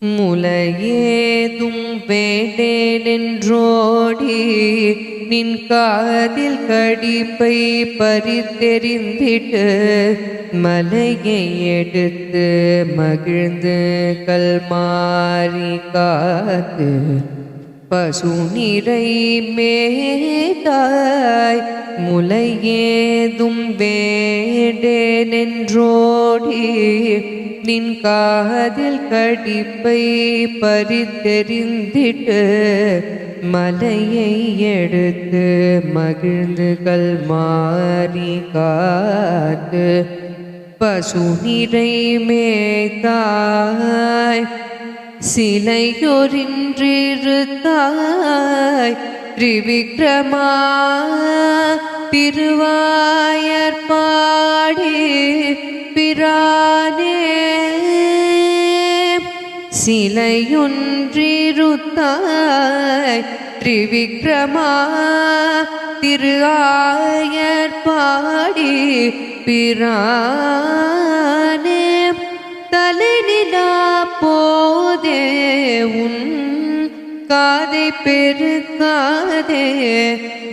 முலையேதும் வேண்டேனென்றோடி நின் காதில் கடிப்பை பறித்தெறிந்திட்டு மலையை எடுத்து மகிழ்ந்து கல்மாரி காத்து பசு நிறை மேதாய் முலையேதும் வேண்டேனென்றோடி நின் காதில் கடிப்பை பறித்தெறிந்திட்டு மலையை எடுத்து மகிழ்ந்து கல்மாரி காத்து பசு நிறை மேதாய் சிலையொரின்றிருத்தாய் திரிவிக்ரமா திருவாயற்பாடி பிரானே சிலையொன்றிருத்தாய் திரிவிக்ரமா திருஆயற்பாடி பிரானே தலைநிலா போதே உன் காதை பெருக்காதே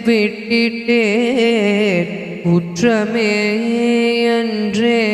விட்டிட்டே குற்றமே அன்றே